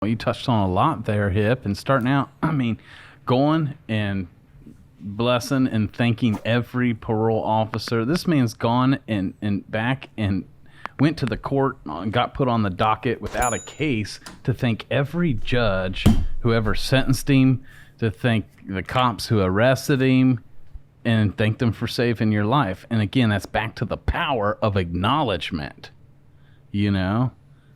You touched on a lot there, Hip, and starting out, I mean, going and blessing and thanking every parole officer. This man's gone and back and went to the court and got put on the docket without a case to thank every judge who ever sentenced him, to thank the cops who arrested him, and thank them for saving your life. And again, that's back to the power of acknowledgement,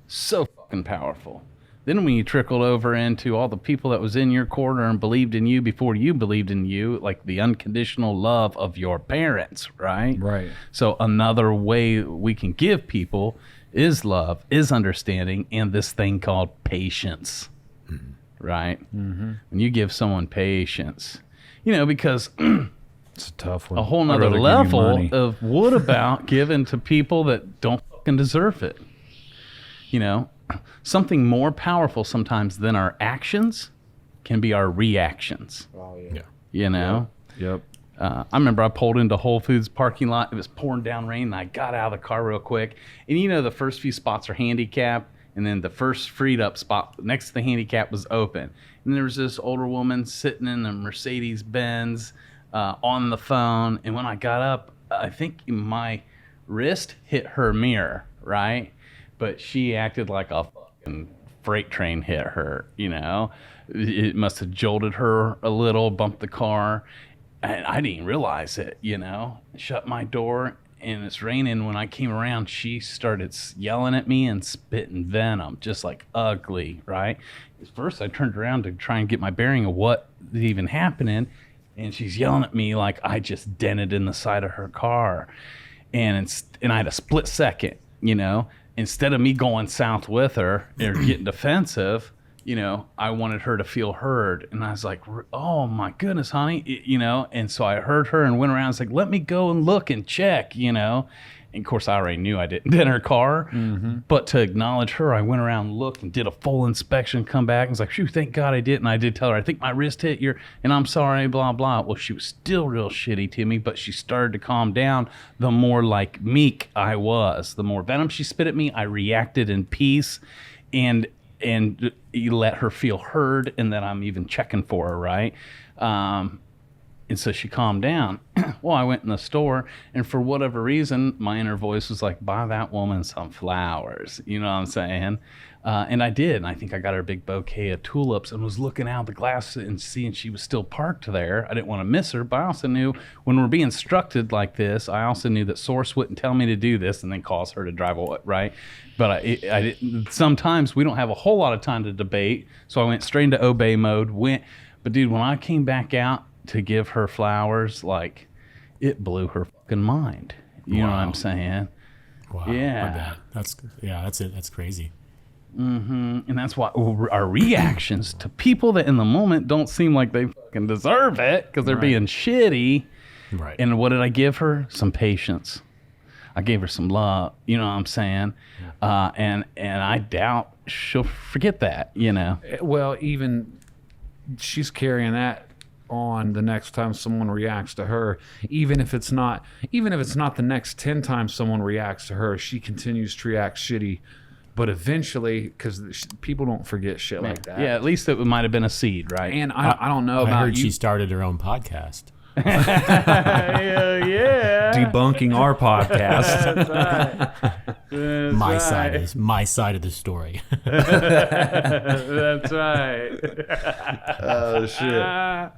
so fucking powerful. Then when you trickled over into all the people that was in your corner and believed in you before you believed in you, like the unconditional love of your parents, right? Right. So another way we can give people is love, is understanding, and this thing called patience, right? Mm-hmm. When you give someone patience, because it's a tough one. A whole nother level of what about giving to people that don't fucking deserve it? Something more powerful sometimes than our actions can be our reactions. Oh, yeah. Yep. I remember I pulled into Whole Foods parking lot. It was pouring down rain, and I got out of the car real quick. And the first few spots are handicapped, and then the first freed up spot next to the handicap was open. And there was this older woman sitting in a Mercedes Benz on the phone. And when I got up, I think my wrist hit her mirror, right? But she acted like a fucking freight train hit her, It must have jolted her a little, bumped the car. And I didn't realize it, Shut my door, and it's raining. When I came around, she started yelling at me and spitting venom, just like ugly, right? At first, I turned around to try and get my bearing of what was even happening. And she's yelling at me like I just dented in the side of her car. And I had a split second, Instead of me going south with her or getting defensive, I wanted her to feel heard. And I was like, oh my goodness, honey, And so I heard her and went around and was like, let me go and look and check, And of course, I already knew I didn't dent her car. Mm-hmm. But to acknowledge her, I went around and looked and did a full inspection, come back and was like, phew, thank God I did. And I did tell her, I think my wrist hit your, and I'm sorry, blah, blah. Well, she was still real shitty to me, but she started to calm down. The more like meek I was, the more venom she spit at me, I reacted in peace and you let her feel heard and that I'm even checking for her, right? And so she calmed down. Well, I went in the store, and for whatever reason, my inner voice was like, buy that woman some flowers. You know what I'm saying? And I did. And I think I got her a big bouquet of tulips and was looking out the glass and seeing she was still parked there. I didn't want to miss her, but I also knew when we're being instructed like this, I also knew that Source wouldn't tell me to do this and then cause her to drive away, right? But I didn't. Sometimes we don't have a whole lot of time to debate, so I went straight into obey mode. But dude, when I came back out to give her flowers, like, it blew her fucking mind. You know what I'm saying? Wow. Yeah. That's it. That's crazy. Mm-hmm. And that's why our reactions to people that in the moment don't seem like they fucking deserve it because they're being shitty. Right. And what did I give her? Some patience. I gave her some love. You know what I'm saying? And I doubt she'll forget that, Well, even she's carrying that on the next time someone reacts to her, even if it's not the next 10 times someone reacts to her, she continues to react shitty. But eventually, because people don't forget shit like that. Yeah, at least it might have been a seed, right? And I don't know about I heard you. she started her own podcast. Hell yeah. Debunking our podcast. That's My side of the story. That's right. Oh, shit.